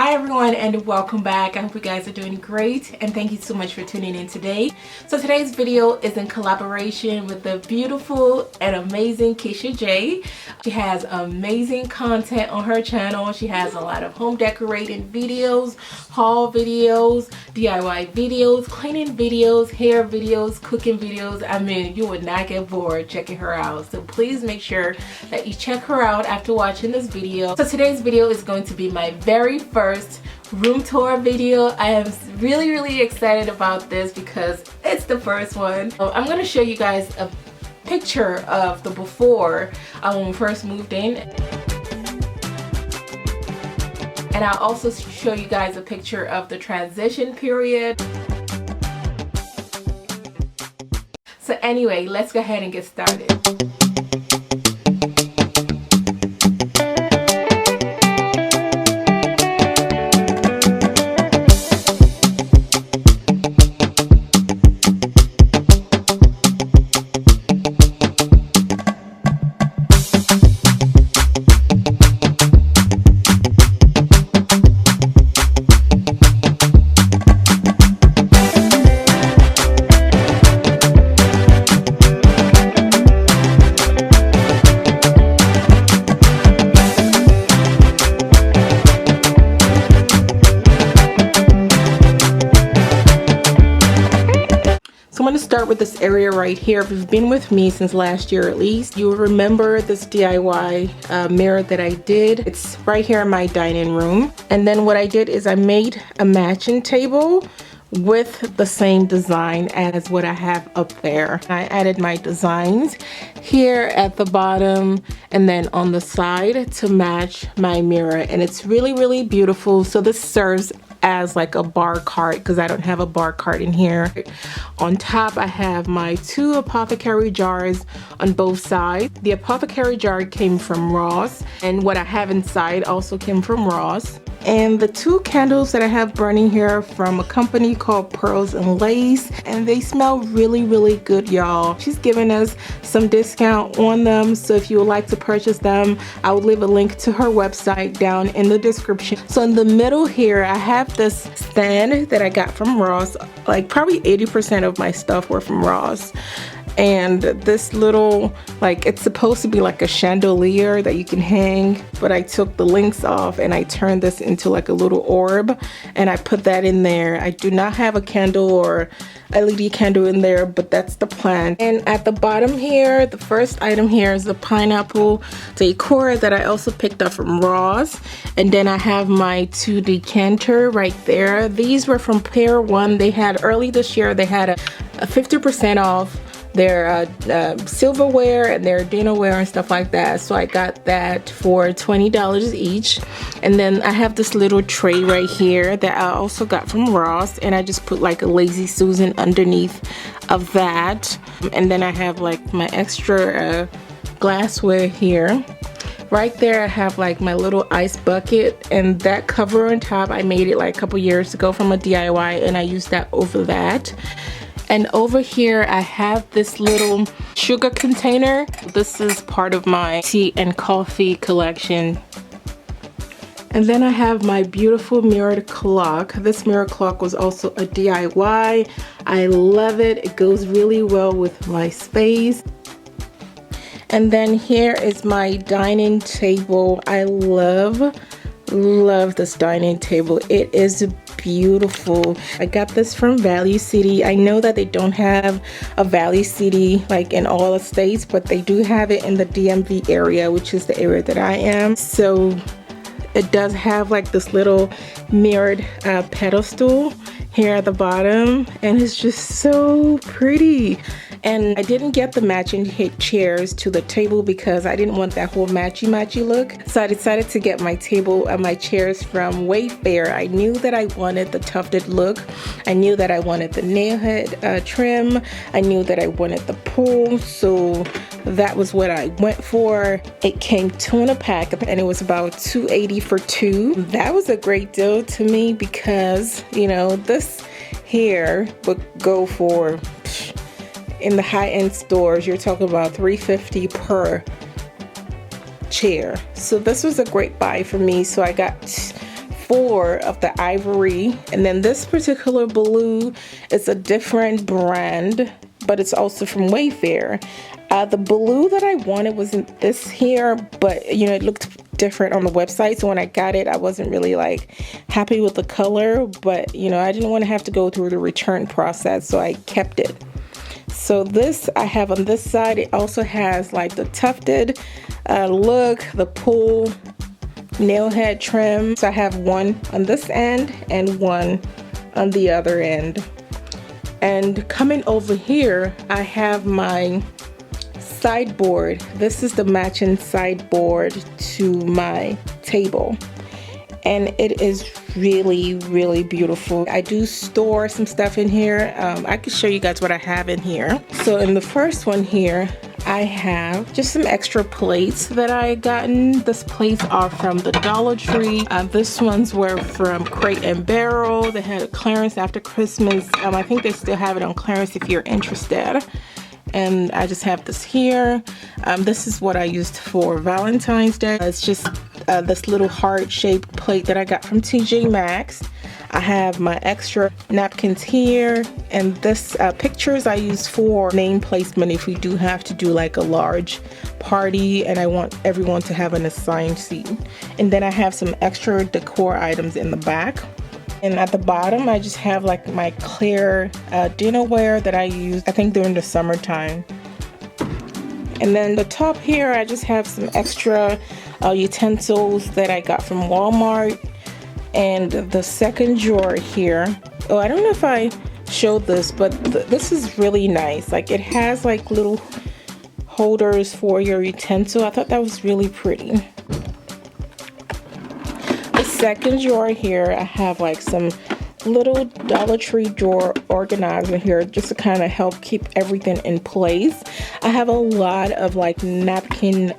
Hi everyone and welcome back. I hope you guys are doing great and thank you so much for tuning in today. So today's video is in collaboration with the beautiful and amazing Keisha J. She has amazing content on her channel. She has a lot of home decorating videos, haul videos, DIY videos, cleaning videos, hair videos, cooking videos. I mean, you would not get bored checking her out. So please make sure that you check her out after watching this video. So today's video is going to be my very first room tour video. I am really excited about this because it's the first one. I'm going to show you guys a picture of the before when we first moved in. And I'll also show you guys a picture of the transition period. So anyway, let's go ahead and get started. I'm going to start with this area right here. If you've been with me since last year at least, you'll remember this DIY mirror that I did. It's right here in my dining room. And then what I did is I made a matching table with the same design as what I have up there. I added my designs here at the bottom and then on the side to match my mirror, and it's really beautiful. So this serves as like a bar cart because I don't have a bar cart in here. On top I have my two apothecary jars on both sides. The apothecary jar came from Ross, and what I have inside also came from Ross. And the two candles that I have burning here from a company called Pearls and Lace, and they smell really good, y'all. She's giving us some discount on them, so if you would like to purchase them, I will leave a link to her website down in the description. So in the middle here I have this stand that I got from Ross. Like probably 80% of my stuff were from Ross. And this little, like, it's supposed to be like a chandelier that you can hang, but I took the links off and I turned this into like a little orb and I put that in there. I do not have a candle or LED candle in there, but that's the plan. And at the bottom here, the first item here is the pineapple decor that I also picked up from Ross. And then I have my two decanter right there. These were from Pair One. They had early this year, they had a 50% off their silverware and their dinnerware and stuff like that. So I got that for $20 each. And then I have this little tray right here that I also got from Ross, and I just put like a Lazy Susan underneath of that. And then I have like my extra glassware here. Right there I have like my little ice bucket, and that cover on top I made it like a couple years ago from a DIY, and I used that over that. And over here I have this little sugar container. This is part of my tea and coffee collection. And then I have my beautiful mirrored clock. This mirror clock was also a DIY. I love it. It goes really well with my space. And then here is my dining table. I love this dining table. It is beautiful. I got this from Valley City. I know that they don't have a Valley City like in all the states, but they do have it in the DMV area, which is the area that I am. So it does have like this little mirrored pedestal here at the bottom, and it's just so pretty. And I didn't get the matching chairs to the table because I didn't want that whole matchy look. So I decided to get my table and my chairs from Wayfair. I knew that I wanted the tufted look. I knew that I wanted the nail head trim. I knew that I wanted the pull. So that was what I went for. It came 2 in a pack and it was about $2.80 for 2. That was a great deal to me because, you know, this here would go for, in the high-end stores, you're talking about $3.50 per chair. So this was a great buy for me. So I got 4 of the ivory, and then this particular blue is a different brand, but it's also from Wayfair. The blue that I wanted wasn't this here, but you know, it looked different on the website, so when I got it I wasn't really like happy with the color, but you know, I didn't want to have to go through the return process, so I kept it. So this I have on this side. It also has like the tufted look, the pull nail head trim. So I have one on this end and one on the other end. And coming over here, I have my sideboard. This is the matching sideboard to my table, and it is really beautiful. I do store some stuff in here. I can show you guys what I have in here. So in the first one here, I have just some extra plates that I gotten. These plates are from the Dollar Tree. This ones were from Crate and Barrel. They had a clearance after Christmas. I think they still have it on clearance if you're interested. And I just have this here. This is what I used for Valentine's Day. It's just this little heart-shaped plate that I got from TJ Maxx. I have my extra napkins here, and this pictures I use for name placement if we do have to do like a large party and I want everyone to have an assigned seat. And then I have some extra decor items in the back. And at the bottom, I just have like my clear dinnerware that I use, I think, during the summertime. And then the top here, I just have some extra utensils that I got from Walmart. And the second drawer here, oh, I don't know if I showed this, but this is really nice. Like, it has like little holders for your utensil. I thought that was really pretty. Second drawer here, I have like some little Dollar Tree drawer organizer here just to kind of help keep everything in place. I have a lot of like napkin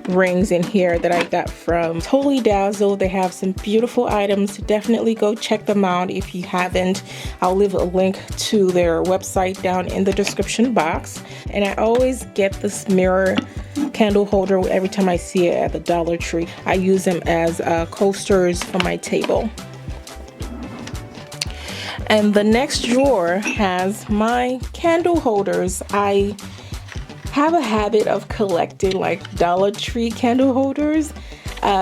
rings in here that I got from Totally Dazzled. They have some beautiful items. Definitely go check them out if you haven't. I'll leave a link to their website down in the description box. And I always get this mirror candle holder every time I see it at the Dollar Tree. I use them as coasters for my table. And the next drawer has my candle holders. I have a habit of collecting like Dollar Tree candle holders.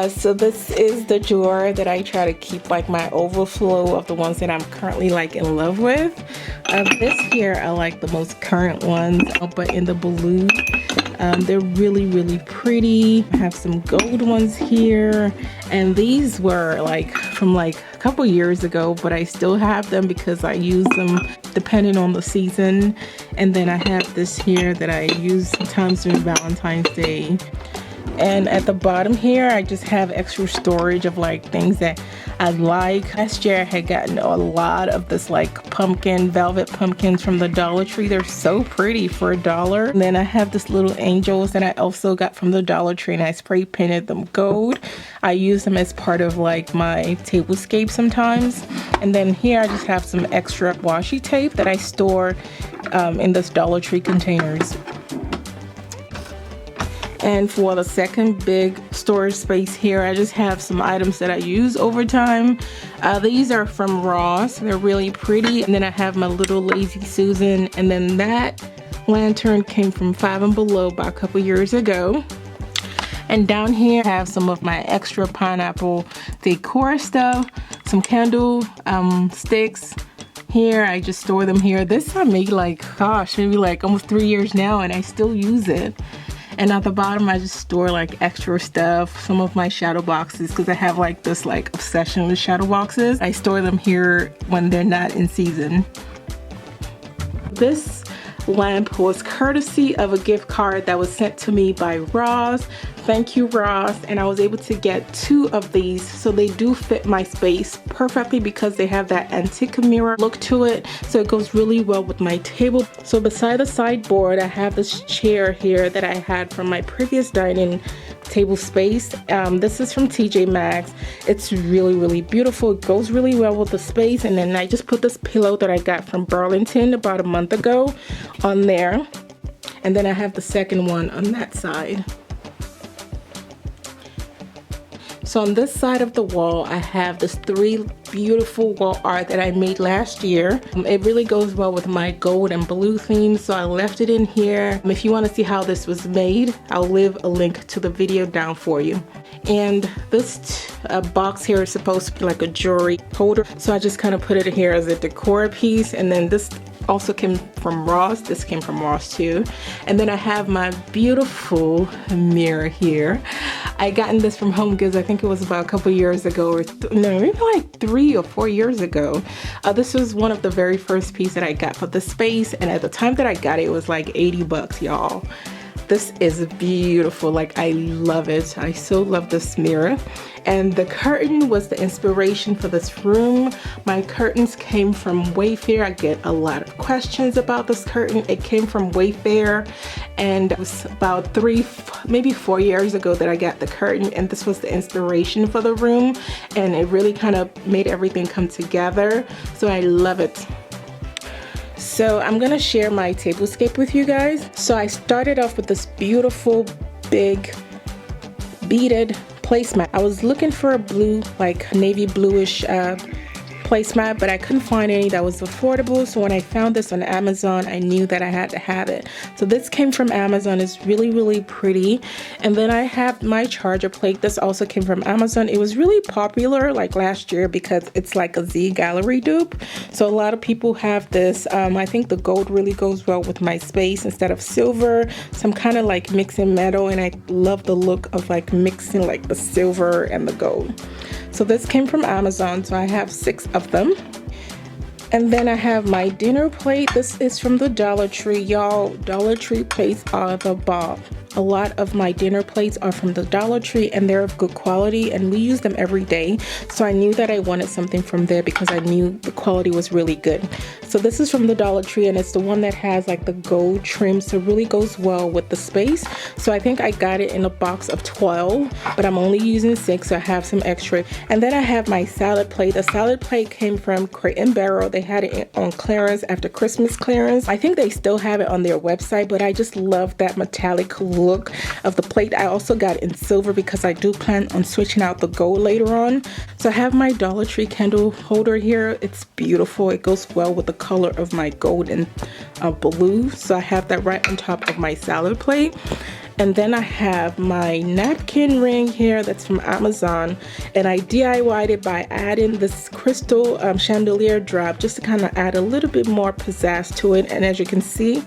So this is the drawer that I try to keep like my overflow of the ones that I'm currently like in love with. This here are like the most current ones, but in the blue. They're really pretty. I have some gold ones here, and these were like from like a couple years ago, but I still have them because I use them depending on the season. And then I have this here that I use sometimes during Valentine's Day. And at the bottom here, I just have extra storage of like things that I like. Last year I had gotten a lot of this like pumpkin, velvet pumpkins from the Dollar Tree. They're so pretty for $1. And then I have this little angels that I also got from the Dollar Tree, and I spray painted them gold. I use them as part of like my tablescape sometimes. And then here I just have some extra washi tape that I store in this Dollar Tree containers. And for the second big storage space here, I just have some items that I use over time. These are from Ross. They're really pretty. And then I have my little Lazy Susan. And then that lantern came from Five and Below about a couple years ago. And down here I have some of my extra pineapple decor stuff, some candle sticks. Here, I just store them here. This I made like, gosh, maybe like almost 3 years now, and I still use it. And at the bottom, I just store like extra stuff, some of my shadow boxes, because I have like this like obsession with shadow boxes. I store them here when they're not in season. This lamp was courtesy of a gift card that was sent to me by Ross. Thank you, Ross. And I was able to get 2 of these, so they do fit my space perfectly because they have that antique mirror look to it, so it goes really well with my table. So beside the sideboard, I have this chair here that I had from my previous dining table space. This is from TJ Maxx. It's really beautiful. It goes really well with the space. And then I just put this pillow that I got from Burlington about a month ago on there. And then I have the second one on that side. So on this side of the wall, I have this 3 beautiful wall art that I made last year. It really goes well with my gold and blue theme, so I left it in here. If you want to see how this was made, I'll leave a link to the video down for you. And this box here is supposed to be like a jewelry holder, so I just kind of put it here as a decor piece. And then this also came from Ross. This came from Ross too. And then I have my beautiful mirror here. I gotten this from Home Goods. I think it was about a couple years ago, or no, maybe like 3 or 4 years ago. This was one of the very first pieces that I got for the space, and at the time that I got it, it was like 80 bucks, y'all. This is beautiful. Like, I love it. I so love this mirror. And the curtain was the inspiration for this room. My curtains came from Wayfair. I get a lot of questions about this curtain. It came from Wayfair, and it was about 3, maybe 4 years ago that I got the curtain, and this was the inspiration for the room, and it really kind of made everything come together. So I love it. So I'm gonna share my tablescape with you guys. So I started off with this beautiful big beaded placemat. I was looking for a blue, like navy bluish placemat, but I couldn't find any that was affordable. So when I found this on Amazon, I knew that I had to have it. So this came from Amazon. It's really, really pretty. And then I have my charger plate. This also came from Amazon. It was really popular like last year because it's like a Z Gallery dupe. So a lot of people have this. I think the gold really goes well with my space instead of silver. So I'm kind of like mixing metal, and I love the look of like mixing like the silver and the gold. So this came from Amazon, so I have 6 of them. And then I have my dinner plate. This is from the Dollar Tree. Y'all, Dollar Tree plates are the bomb. A lot of my dinner plates are from the Dollar Tree, and they're of good quality, and we use them every day. So I knew that I wanted something from there because I knew the quality was really good. So this is from the Dollar Tree, and it's the one that has like the gold trim, so it really goes well with the space. So I think I got it in a box of 12, but I'm only using 6, so I have some extra. And then I have my salad plate. The salad plate came from Crate and Barrel. They had it on clearance after Christmas clearance. I think they still have it on their website, but I just love that metallic look of the plate. I also got it in silver because I do plan on switching out the gold later on. So I have my Dollar Tree candle holder here. It's beautiful. It goes well with the color of my gold and blue. So I have that right on top of my salad plate. And then I have my napkin ring here that's from Amazon, and I DIY'd it by adding this crystal chandelier drop just to kind of add a little bit more pizzazz to it. And as you can see,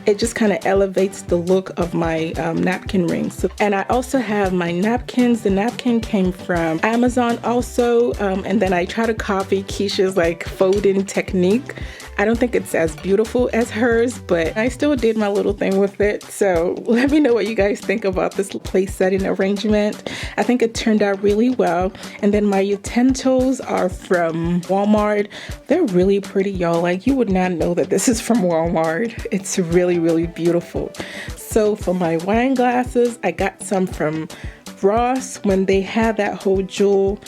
it just kind of elevates the look of my napkin ring. So, and I also have my napkins. The napkin came from Amazon also, and then I try to copy Keisha's like folding technique. I don't think it's as beautiful as hers, but I still did my little thing with it. So let me know what you guys think about this place setting arrangement. I think it turned out really well. And then my utensils are from Walmart. They're really pretty, y'all. Like, you would not know that this is from Walmart. It's really, really beautiful. So for my wine glasses, I got some from Ross when they had that whole jewel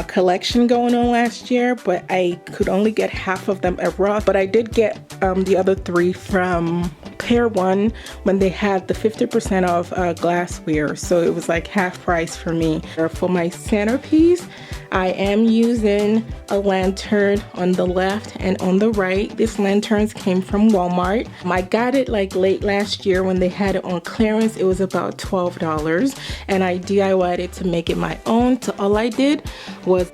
collection going on last year, but I could only get half of them at Ross. But I did get the other 3 from Pair One when they had the 50% off glassware, so it was like half price for me. For my centerpiece, I am using a lantern on the left and on the right. These lanterns came from Walmart. I got it like late last year when they had it on clearance. It was about $12, and I DIY'd it to make it my own. So all I did was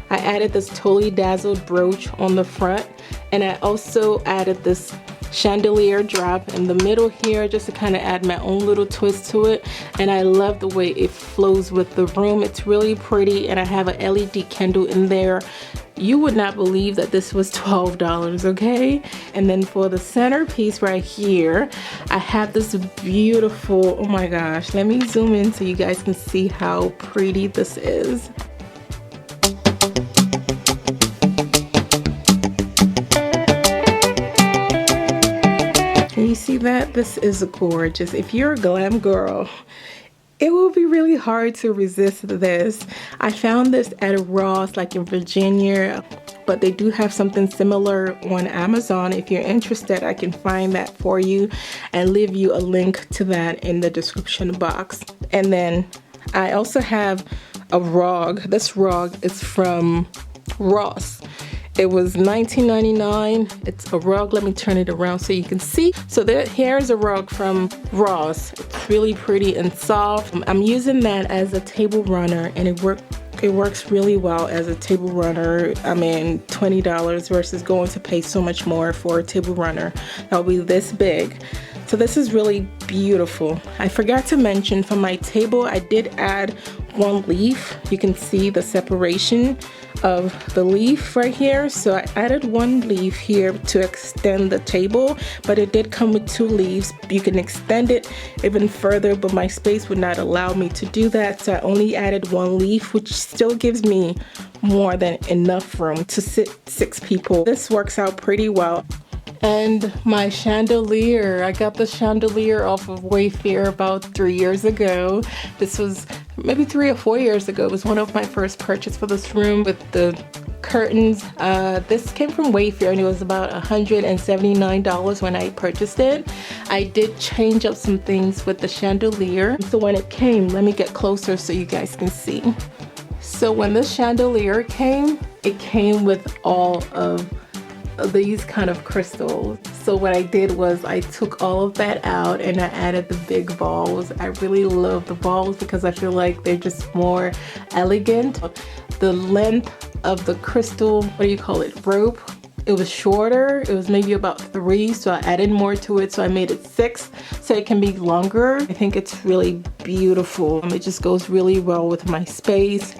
I added this Totally Dazzled brooch on the front, and I also added this chandelier drop in the middle here just to kind of add my own little twist to it. And I love the way it flows with the room. It's really pretty, and I have an LED candle in there. You would not believe that this was $12, okay? And then for the centerpiece right here, I have this beautiful, oh my gosh, let me zoom in so you guys can see how pretty this is. Can you see that? This is gorgeous. If you're a glam girl, it will be really hard to resist this. I found this at Ross, like in Virginia, but they do have something similar on Amazon. If you're interested, I can find that for you and leave you a link to that in the description box. And then I also have a rug. This rug is from Ross. It was $19.99. It's a rug. Let me turn it around so you can see. So here's a rug from Ross. It's really pretty and soft. I'm using that as a table runner, and it works really well as a table runner. I mean, $20 versus going to pay so much more for a table runner that'll be this big. So this is really beautiful. I forgot to mention, for my table, I did add one leaf. You can see the separation of the leaf right here. So I added one leaf here to extend the table, but it did come with 2 leaves. You can extend it even further, but my space would not allow me to do that. So I only added 1 leaf, which still gives me more than enough room to sit 6 people. This works out pretty well. And my chandelier, I got the chandelier off of Wayfair about 3 years ago. This was maybe 3 or 4 years ago. It was one of my first purchases for this room with the curtains. This came from Wayfair, and it was about $179 when I purchased it. I did change up some things with the chandelier. So when it came, let me get closer so you guys can see. So when the chandelier came, it came with all of these kind of crystals. So what I did was I took all of that out and I added the big balls. I really love the balls because I feel like they're just more elegant. The length of the crystal, what do you call it, rope, it was shorter. It was maybe about 3, so I added more to it, so I made it 6 so it can be longer. I think it's really beautiful. It just goes really well with my space.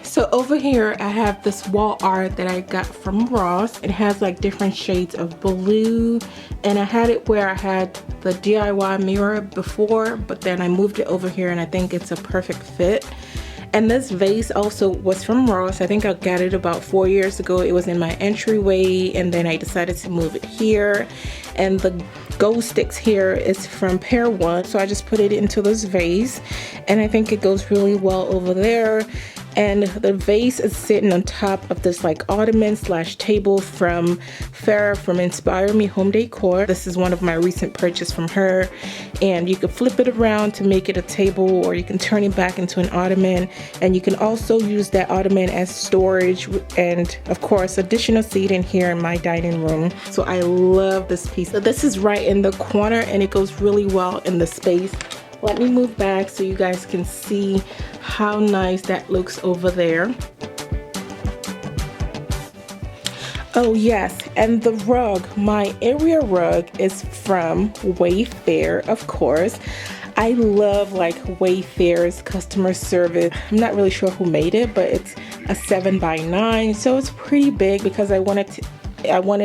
So over here I have this wall art that I got from Ross. It has like different shades of blue, and I had it where I had the DIY mirror before, but then I moved it over here and I think it's a perfect fit. And this vase also was from Ross. I think I got it about 4 years ago. It was in my entryway, and then I decided to move it here. And the gold sticks here is from Pair One, so I just put it into this vase, and I think it goes really well over there. And the vase is sitting on top of this like ottoman / table from Farrah from Inspire Me Home Decor. This is one of my recent purchases from her, and you can flip it around to make it a table, or you can turn it back into an ottoman, and you can also use that ottoman as storage, and of course additional seating here in my dining room. So I love this piece. So this is right in the corner, and it goes really well in the space. Let me move back so you guys can see how nice that looks over there. Oh yes, and the rug, my area rug is from Wayfair, of course. I love like Wayfair's customer service. I'm not really sure who made it, but it's a 7x9, so it's pretty big because I wanted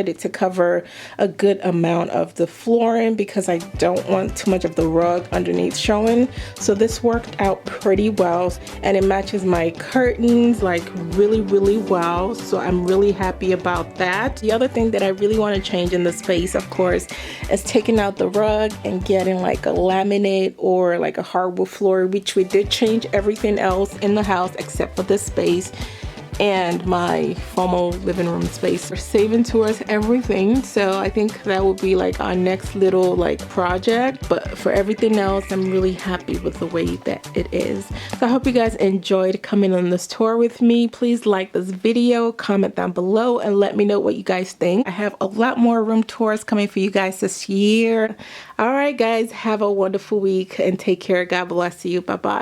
it to cover a good amount of the flooring because I don't want too much of the rug underneath showing. So this worked out pretty well, and it matches my curtains like really well. So I'm really happy about that. The other thing that I really want to change in the space, of course, is taking out the rug and getting like a laminate or like a hardwood floor, which we did change everything else in the house except for this space and my formal living room space. We're saving towards everything, so I think that will be like our next little like project, but for everything else I'm really happy with the way that it is. So I hope you guys enjoyed coming on this tour with me. Please like this video, comment down below, and let me know what you guys think. I have a lot more room tours coming for you guys this year. All right guys, have a wonderful week and take care. God bless you. Bye bye.